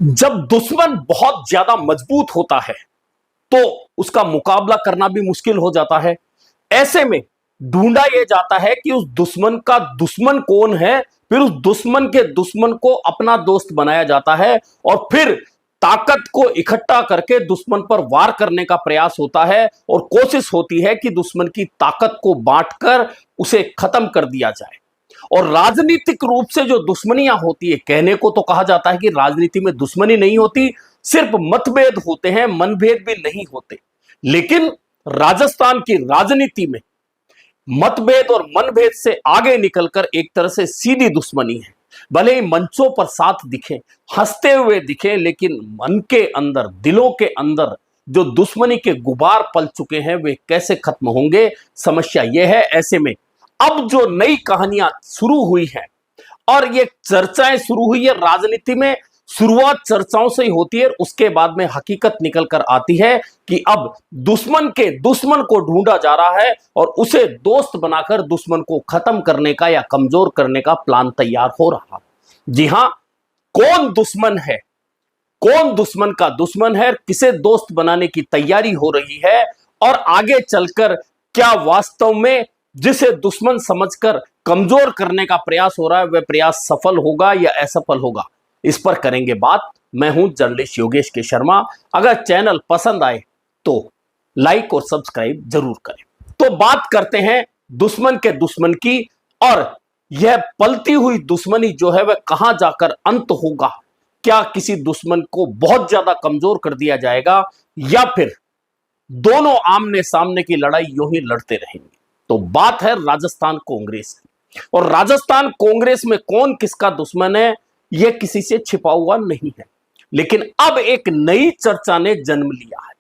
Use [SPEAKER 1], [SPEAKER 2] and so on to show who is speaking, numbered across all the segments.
[SPEAKER 1] जब दुश्मन बहुत ज्यादा मजबूत होता है तो उसका मुकाबला करना भी मुश्किल हो जाता है। ऐसे में ढूंढा यह जाता है कि उस दुश्मन का दुश्मन कौन है, फिर उस दुश्मन के दुश्मन को अपना दोस्त बनाया जाता है और फिर ताकत को इकट्ठा करके दुश्मन पर वार करने का प्रयास होता है और कोशिश होती है कि दुश्मन की ताकत को बांटकर उसे खत्म कर दिया जाए। और राजनीतिक रूप से जो दुश्मनियां होती है, कहने को तो कहा जाता है कि राजनीति में दुश्मनी नहीं होती, सिर्फ मतभेद होते हैं, मनभेद भी नहीं होते। लेकिन राजस्थान की राजनीति में मतभेद और मनभेद से आगे निकलकर एक तरह से सीधी दुश्मनी है। भले ही मंचों पर साथ दिखे, हंसते हुए दिखे, लेकिन मन के अंदर, दिलों के अंदर जो दुश्मनी के गुबार पल चुके हैं वे कैसे खत्म होंगे, समस्या यह है। ऐसे में अब जो नई कहानियां शुरू हुई हैं और ये चर्चाएं शुरू हुई है राजनीति में, शुरुआत चर्चाओं से ही होती है, उसके बाद में हकीकत निकल कर आती है कि अब दुश्मन के दुश्मन को ढूंढा जा रहा है और उसे दोस्त बनाकर दुश्मन को खत्म करने का या कमजोर करने का प्लान तैयार हो रहा है। जी हां, कौन दुश्मन है, कौन दुश्मन का दुश्मन है, किसे दोस्त बनाने की तैयारी हो रही है और आगे चलकर क्या वास्तव में जिसे दुश्मन समझकर कमजोर करने का प्रयास हो रहा है वह प्रयास सफल होगा या असफल होगा, इस पर करेंगे बात। मैं हूं जर्नलिस्ट योगेश के शर्मा। अगर चैनल पसंद आए तो लाइक और सब्सक्राइब जरूर करें। तो बात करते हैं दुश्मन के दुश्मन की, और यह पलती हुई दुश्मनी जो है वह कहां जाकर अंत होगा। क्या किसी दुश्मन को बहुत ज्यादा कमजोर कर दिया जाएगा या फिर दोनों आमने सामने की लड़ाई यूं ही लड़ते रहेंगे। तो बात है राजस्थान कांग्रेस की, और राजस्थान कांग्रेस में कौन किसका दुश्मन है यह किसी से छिपा हुआ नहीं है। लेकिन अब एक नई चर्चा ने जन्म लिया है।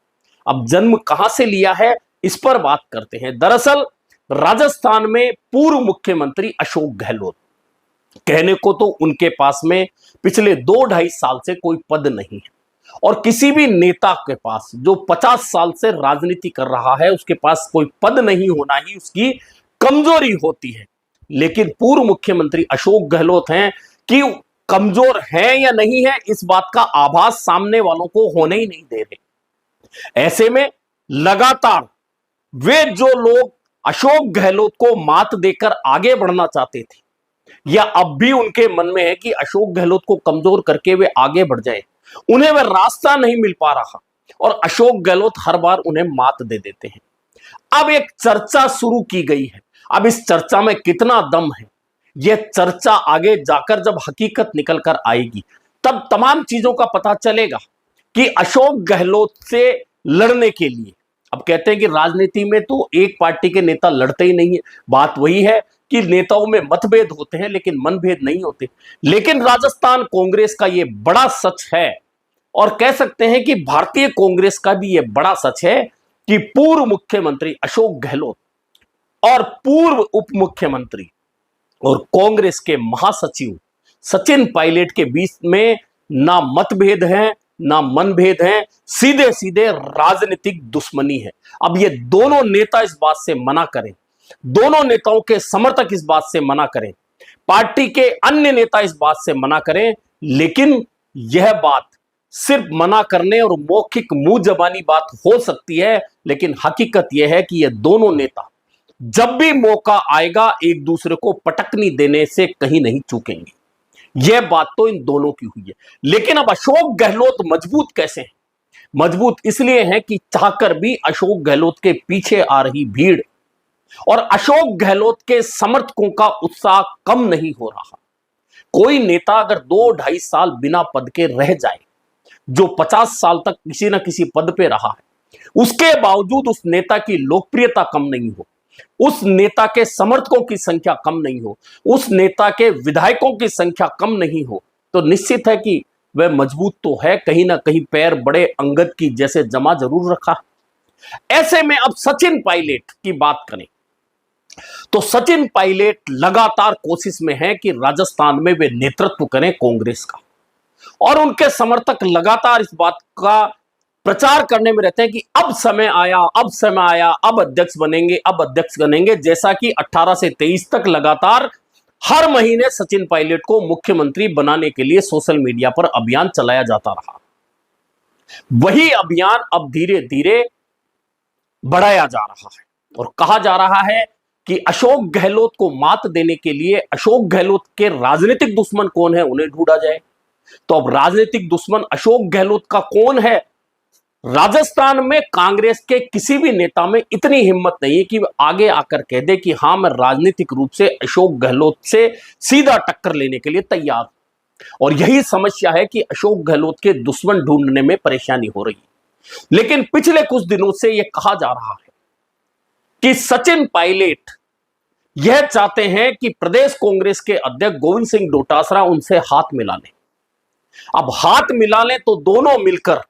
[SPEAKER 1] अब जन्म कहां से लिया है इस पर बात करते हैं। दरअसल राजस्थान में पूर्व मुख्यमंत्री अशोक गहलोत, कहने को तो उनके पास में पिछले 2-2.5 साल से कोई पद नहीं है, और किसी भी नेता के पास जो 50 साल से राजनीति कर रहा है उसके पास कोई पद नहीं होना ही उसकी कमजोरी होती है। लेकिन पूर्व मुख्यमंत्री अशोक गहलोत हैं कि कमजोर हैं या नहीं है इस बात का आभास सामने वालों को होने ही नहीं दे रहे। ऐसे में लगातार वे जो लोग अशोक गहलोत को मात देकर आगे बढ़ना चाहते थे या अब भी उनके मन में है कि अशोक गहलोत को कमजोर करके वे आगे बढ़ जाए, उन्हें वह रास्ता नहीं मिल पा रहा और अशोक गहलोत हर बार उन्हें मात दे देते हैं। अब एक चर्चा शुरू की गई है। अब इस चर्चा में कितना दम है, यह चर्चा आगे जाकर जब हकीकत निकल कर आएगी तब तमाम चीजों का पता चलेगा कि अशोक गहलोत से लड़ने के लिए, अब कहते हैं कि राजनीति में तो एक पार्टी के नेता लड़ते ही नहीं है, बात वही है कि नेताओं में मतभेद होते हैं लेकिन मनभेद नहीं होते। लेकिन राजस्थान कांग्रेस का यह बड़ा सच है, और कह सकते हैं कि भारतीय कांग्रेस का भी यह बड़ा सच है कि पूर्व मुख्यमंत्री अशोक गहलोत और पूर्व उप मुख्यमंत्री और कांग्रेस के महासचिव सचिन पायलट के बीच में ना मतभेद है ना मनभेद है, सीधे सीधे राजनीतिक दुश्मनी है। अब ये दोनों नेता इस बात से मना करें, दोनों नेताओं के समर्थक इस बात से मना करें, पार्टी के अन्य नेता इस बात से मना करें, लेकिन यह बात सिर्फ मना करने और मौखिक मुंह जबानी बात हो सकती है, लेकिन हकीकत यह है कि यह दोनों नेता जब भी मौका आएगा एक दूसरे को पटकनी देने से कहीं नहीं चूकेंगे। यह बात तो इन दोनों की हुई है। लेकिन अब अशोक गहलोत मजबूत कैसे हैं? मजबूत इसलिए हैं कि चाहकर भी अशोक गहलोत के पीछे आ रही भीड़ और अशोक गहलोत के समर्थकों का उत्साह कम नहीं हो रहा। कोई नेता अगर 2-2.5 साल बिना पद के रह जाए, जो 50 साल तक किसी न किसी पद पे रहा है, उसके बावजूद उस नेता की लोकप्रियता कम नहीं हो, उस नेता के समर्थकों की संख्या कम नहीं हो, उस नेता के विधायकों की संख्या कम नहीं हो, तो निश्चित है कि वह मजबूत तो है, कहीं ना कहीं पैर बड़े अंगद की जैसे जमा जरूर रखा। ऐसे में अब सचिन पायलट की बात करें तो सचिन पायलट लगातार कोशिश में है कि राजस्थान में वे नेतृत्व करें कांग्रेस का, और उनके समर्थक लगातार इस बात का प्रचार करने में रहते हैं कि अब समय आया, अब समय आया, अब अध्यक्ष बनेंगे, अब अध्यक्ष बनेंगे, जैसा कि 18 से 23 तक लगातार हर महीने सचिन पायलट को मुख्यमंत्री बनाने के लिए सोशल मीडिया पर अभियान चलाया जाता रहा। वही अभियान अब धीरे धीरे बढ़ाया जा रहा है और कहा जा रहा है कि अशोक गहलोत को मात देने के लिए अशोक गहलोत के राजनीतिक दुश्मन कौन है उन्हें ढूंढा जाए। तो अब राजनीतिक दुश्मन अशोक गहलोत का कौन है? राजस्थान में कांग्रेस के किसी भी नेता में इतनी हिम्मत नहीं है कि वह आगे आकर कह दे कि हां मैं राजनीतिक रूप से अशोक गहलोत से सीधा टक्कर लेने के लिए तैयार हूं। और यही समस्या है कि अशोक गहलोत के दुश्मन ढूंढने में परेशानी हो रही है। लेकिन पिछले कुछ दिनों से यह कहा जा रहा है कि सचिन पायलट यह चाहते हैं कि प्रदेश कांग्रेस के अध्यक्ष गोविंद सिंह डोटासरा उनसे हाथ मिला लें। अब हाथ मिला लें तो दोनों मिलकर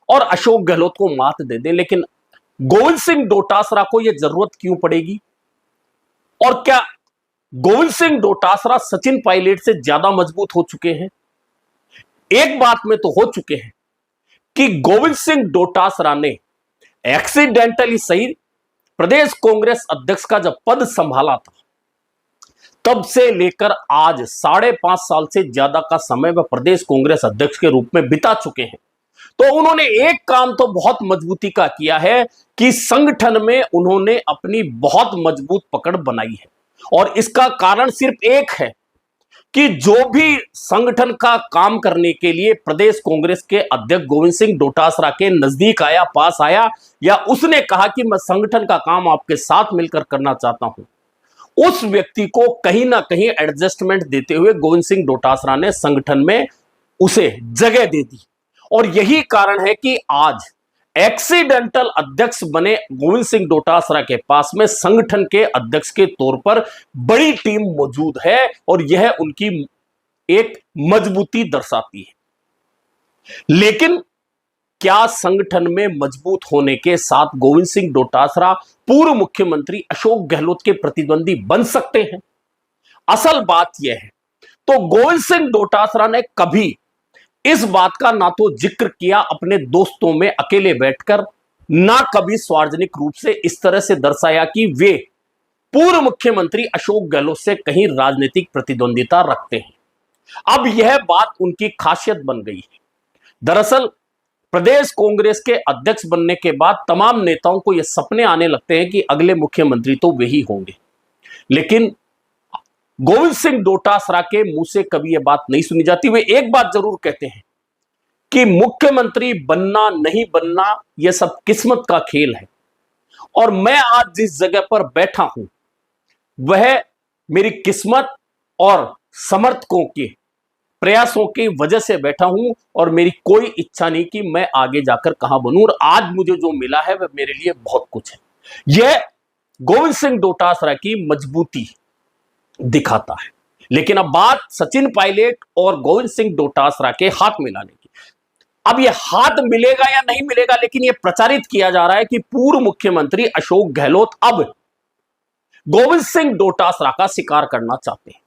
[SPEAKER 1] और अशोक गहलोत को मात दे दें। लेकिन गोविंद सिंह डोटासरा को यह जरूरत क्यों पड़ेगी? और क्या गोविंद सिंह डोटासरा सचिन पायलट से ज्यादा मजबूत हो चुके हैं? एक बात में तो हो चुके हैं कि गोविंद सिंह डोटासरा ने एक्सीडेंटली सही प्रदेश कांग्रेस अध्यक्ष का जब पद संभाला था तब से लेकर आज 5.5 साल से ज्यादा का समय वह प्रदेश कांग्रेस अध्यक्ष के रूप में बिता चुके हैं। तो उन्होंने एक काम तो बहुत मजबूती का किया है कि संगठन में उन्होंने अपनी बहुत मजबूत पकड़ बनाई है। और इसका कारण सिर्फ एक है कि जो भी संगठन का काम करने के लिए प्रदेश कांग्रेस के अध्यक्ष गोविंद सिंह डोटासरा के नजदीक आया, पास आया, या उसने कहा कि मैं संगठन का काम आपके साथ मिलकर करना चाहता हूं, उस व्यक्ति को कहीं ना कहीं एडजस्टमेंट देते हुए गोविंद सिंह डोटासरा ने संगठन में उसे जगह दे दी। और यही कारण है कि आज एक्सीडेंटल अध्यक्ष बने गोविंद सिंह डोटासरा के पास में संगठन के अध्यक्ष के तौर पर बड़ी टीम मौजूद है और यह उनकी एक मजबूती दर्शाती है। लेकिन क्या संगठन में मजबूत होने के साथ गोविंद सिंह डोटासरा पूर्व मुख्यमंत्री अशोक गहलोत के प्रतिद्वंदी बन सकते हैं? असल बात यह है तो गोविंद सिंह डोटासरा ने कभी इस बात का ना तो जिक्र किया अपने दोस्तों में अकेले बैठकर, ना कभी सार्वजनिक रूप से इस तरह से दर्शाया कि वे पूर्व मुख्यमंत्री अशोक गहलोत से कहीं राजनीतिक प्रतिद्वंदिता रखते हैं। अब यह बात उनकी खासियत बन गई है। दरअसल प्रदेश कांग्रेस के अध्यक्ष बनने के बाद तमाम नेताओं को यह सपने आने लगते हैं कि अगले मुख्यमंत्री तो वे ही होंगे। लेकिन गोविंद सिंह डोटासरा के मुंह से कभी यह बात नहीं सुनी जाती। वे एक बात जरूर कहते हैं कि मुख्यमंत्री बनना नहीं बनना यह सब किस्मत का खेल है और मैं आज जिस जगह पर बैठा हूं वह मेरी किस्मत और समर्थकों के प्रयासों की वजह से बैठा हूं और मेरी कोई इच्छा नहीं कि मैं आगे जाकर कहां बनूं, और आज मुझे जो मिला है वह मेरे लिए बहुत कुछ है। यह गोविंद सिंह डोटासरा की मजबूती दिखाता है। लेकिन अब बात सचिन पायलट और गोविंद सिंह डोटासरा के हाथ मिलाने की। अब यह हाथ मिलेगा या नहीं मिलेगा, लेकिन यह प्रचारित किया जा रहा है कि पूर्व मुख्यमंत्री अशोक गहलोत अब गोविंद सिंह डोटासरा का शिकार करना चाहते हैं।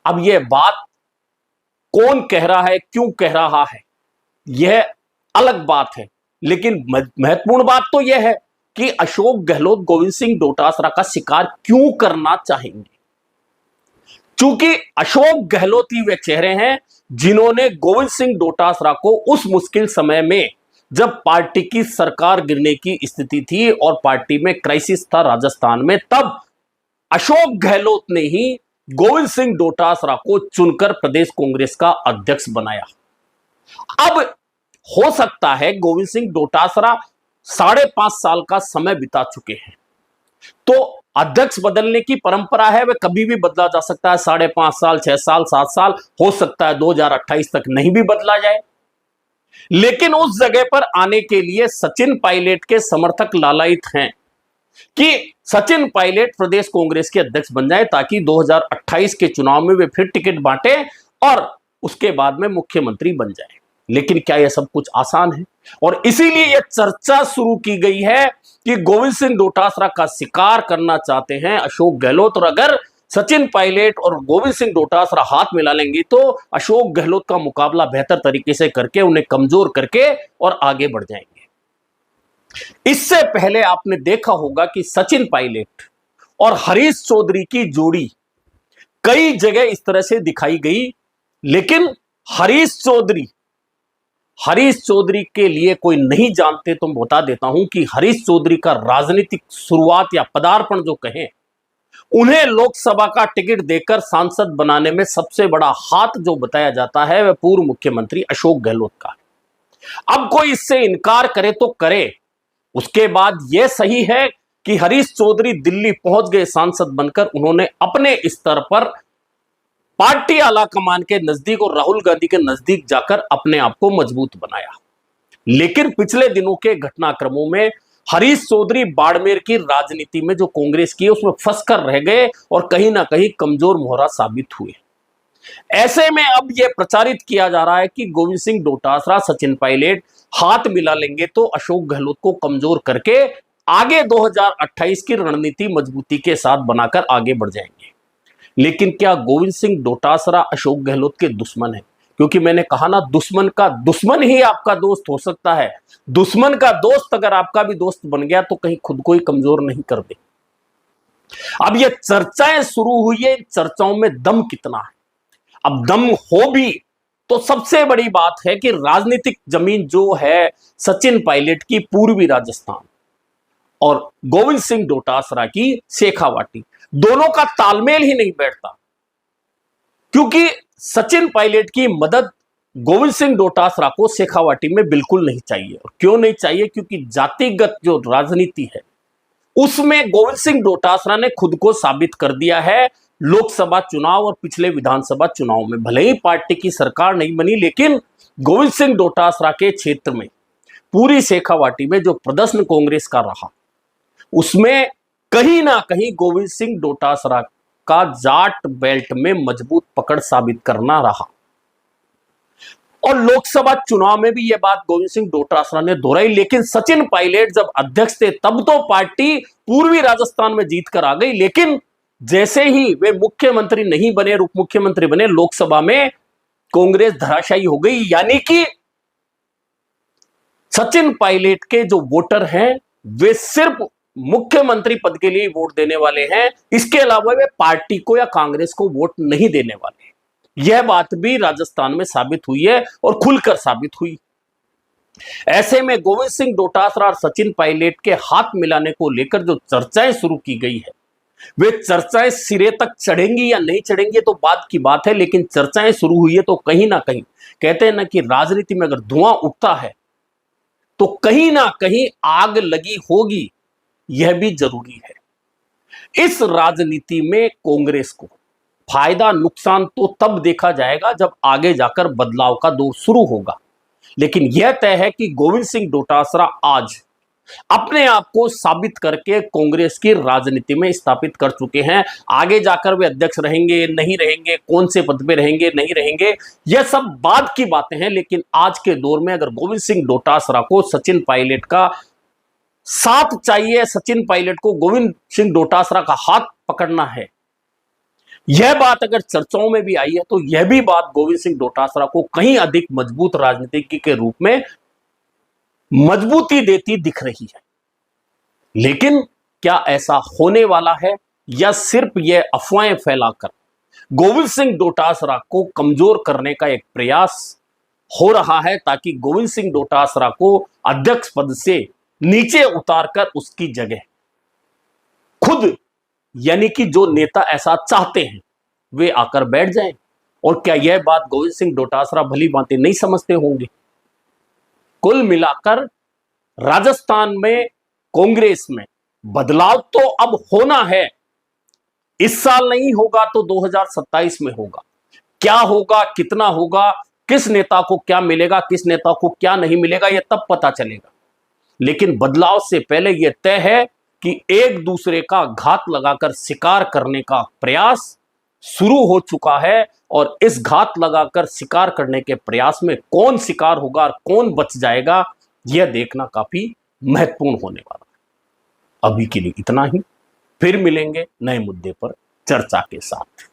[SPEAKER 1] अब यह बात कौन कह रहा है, क्यों कह रहा है, यह अलग बात है। लेकिन महत्वपूर्ण बात तो यह है कि अशोक गहलोत गोविंद सिंह डोटासरा का शिकार क्यों करना चाहेंगे। चूंकि अशोक गहलोत ही वे चेहरे हैं जिन्होंने गोविंद सिंह डोटासरा को उस मुश्किल समय में, जब पार्टी की सरकार गिरने की स्थिति थी और पार्टी में क्राइसिस था राजस्थान में, तब अशोक गहलोत ने ही गोविंद सिंह डोटासरा को चुनकर प्रदेश कांग्रेस का अध्यक्ष बनाया। अब हो सकता है गोविंद सिंह डोटासरा 5.5 साल का समय बिता चुके हैं, तो अध्यक्ष बदलने की परंपरा है, वह कभी भी बदला जा सकता है। 5.5 साल, 6 साल, 7 साल, हो सकता है 2028 तक नहीं भी बदला जाए। लेकिन उस जगह पर आने के लिए सचिन पायलट के समर्थक लालायित हैं कि सचिन पायलट प्रदेश कांग्रेस के अध्यक्ष बन जाए ताकि 2028 के चुनाव में वे फिर टिकट बांटे और उसके बाद में मुख्यमंत्री बन जाए। लेकिन क्या यह सब कुछ आसान है? और इसीलिए यह चर्चा शुरू की गई है कि गोविंद सिंह डोटासरा का शिकार करना चाहते हैं अशोक गहलोत, और अगर सचिन पायलट और गोविंद सिंह डोटासरा हाथ मिला लेंगे तो अशोक गहलोत का मुकाबला बेहतर तरीके से करके उन्हें कमजोर करके और आगे बढ़ जाएंगे। इससे पहले आपने देखा होगा कि सचिन पायलट और हरीश चौधरी की जोड़ी कई जगह इस तरह से दिखाई गई, लेकिन हरीश चौधरी के लिए कोई नहीं जानते तो मैं बता देता हूं कि हरीश चौधरी का राजनीतिक शुरुआत या पदार्पण जो कहें, उन्हें लोकसभा का टिकट देकर सांसद बनाने में सबसे बड़ा हाथ जो बताया जाता है वह पूर्व मुख्यमंत्री अशोक गहलोत का है। अब कोई इससे इनकार करे तो करे, उसके बाद यह सही है कि हरीश चौधरी दिल्ली पहुंच गए सांसद बनकर। उन्होंने अपने स्तर पर पार्टी आला कमान के नजदीक और राहुल गांधी के नजदीक जाकर अपने आप को मजबूत बनाया। लेकिन पिछले दिनों के घटनाक्रमों में हरीश चौधरी बाड़मेर की राजनीति में जो कांग्रेस की उसमें फंसकर रह गए और कहीं ना कहीं कमजोर मोहरा साबित हुए। ऐसे में अब यह प्रचारित किया जा रहा है कि गोविंद सिंह डोटासरा, सचिन पायलट हाथ मिला लेंगे तो अशोक गहलोत को कमजोर करके आगे 2028 की रणनीति मजबूती के साथ बनाकर आगे बढ़ जाएंगे। लेकिन क्या गोविंद सिंह डोटासरा अशोक गहलोत के दुश्मन है? क्योंकि मैंने कहा ना, दुश्मन का दुश्मन ही आपका दोस्त हो सकता है। दुश्मन का दोस्त अगर आपका भी दोस्त बन गया तो कहीं खुद को ही कमजोर नहीं कर दे। अब ये चर्चाएं शुरू हुई है, चर्चाओं में दम कितना है? अब दम हो भी तो सबसे बड़ी बात है कि राजनीतिक जमीन जो है सचिन पायलट की पूर्वी राजस्थान और गोविंद सिंह डोटासरा की शेखावाटी, दोनों का तालमेल ही नहीं बैठता। क्योंकि सचिन पायलट की मदद गोविंद सिंह डोटासरा को शेखावाटी में बिल्कुल नहीं चाहिए। और क्यों नहीं चाहिए? क्योंकि जातिगत जो राजनीति है उसमें गोविंद सिंह डोटासरा ने खुद को साबित कर दिया है। लोकसभा चुनाव और पिछले विधानसभा चुनाव में भले ही पार्टी की सरकार नहीं बनी, लेकिन गोविंद सिंह डोटासरा के क्षेत्र में पूरी शेखावाटी में जो प्रदर्शन कांग्रेस का रहा उसमें कहीं ना कहीं गोविंद सिंह डोटासरा का जाट बेल्ट में मजबूत पकड़ साबित करना रहा। और लोकसभा चुनाव में भी यह बात गोविंद सिंह डोटासरा ने दोहराई। लेकिन सचिन पायलट जब अध्यक्ष थे तब तो पार्टी पूर्वी राजस्थान में जीत कर आ गई, लेकिन जैसे ही वे मुख्यमंत्री नहीं बने, उप मुख्यमंत्री बने, लोकसभा में कांग्रेस धराशायी हो गई। यानी कि सचिन पायलट के जो वोटर हैं वे सिर्फ मुख्यमंत्री पद के लिए वोट देने वाले हैं, इसके अलावा वे पार्टी को या कांग्रेस को वोट नहीं देने वाले। यह बात भी राजस्थान में साबित हुई है और खुलकर साबित हुई। ऐसे में गोविंद सिंह डोटासरा और सचिन पायलट के हाथ मिलाने को लेकर जो चर्चाएं शुरू की गई है, वे चर्चाएं सिरे तक चढ़ेंगी या नहीं चढ़ेंगी तो बात की बात है। लेकिन चर्चाएं शुरू हुई है तो कहीं ना कहीं कहते हैं ना कि राजनीति में अगर धुआं उठता है तो कहीं ना कहीं आग लगी होगी, यह भी जरूरी है। इस राजनीति में कांग्रेस को फायदा नुकसान तो तब देखा जाएगा जब आगे जाकर बदलाव का दौर शुरू होगा। लेकिन यह तय है कि गोविंद सिंह डोटासरा आज अपने आप को साबित करके कांग्रेस की राजनीति में स्थापित कर चुके हैं। आगे जाकर वे अध्यक्ष रहेंगे नहीं रहेंगे, कौन से पद पे रहेंगे नहीं रहेंगे, यह सब बाद की बातें हैं। लेकिन आज के दौर में अगर गोविंद सिंह डोटासरा को सचिन पायलट का साथ चाहिए, सचिन पायलट को गोविंद सिंह डोटासरा का हाथ पकड़ना है, यह बात अगर चर्चाओं में भी आई है तो यह भी बात गोविंद सिंह डोटासरा को कहीं अधिक मजबूत राजनीतिज्ञ के रूप में मजबूती देती दिख रही है। लेकिन क्या ऐसा होने वाला है या सिर्फ यह अफवाहें फैलाकर गोविंद सिंह डोटासरा को कमजोर करने का एक प्रयास हो रहा है ताकि गोविंद सिंह डोटासरा को अध्यक्ष पद से नीचे उतारकर उसकी जगह खुद, यानी कि जो नेता ऐसा चाहते हैं, वे आकर बैठ जाएं? और क्या यह बात गोविंद सिंह डोटासरा भली बातें नहीं समझते होंगे? कुल मिलाकर राजस्थान में कांग्रेस में बदलाव तो अब होना है। इस साल नहीं होगा तो 2027 में होगा। क्या होगा, कितना होगा, किस नेता को क्या मिलेगा, किस नेता को क्या नहीं मिलेगा, यह तब पता चलेगा। लेकिन बदलाव से पहले यह तय है कि एक दूसरे का घात लगाकर शिकार करने का प्रयास शुरू हो चुका है। और इस घात लगाकर शिकार करने के प्रयास में कौन शिकार होगा और कौन बच जाएगा, यह देखना काफी महत्वपूर्ण होने वाला है। अभी के लिए इतना ही, फिर मिलेंगे नए मुद्दे पर चर्चा के साथ।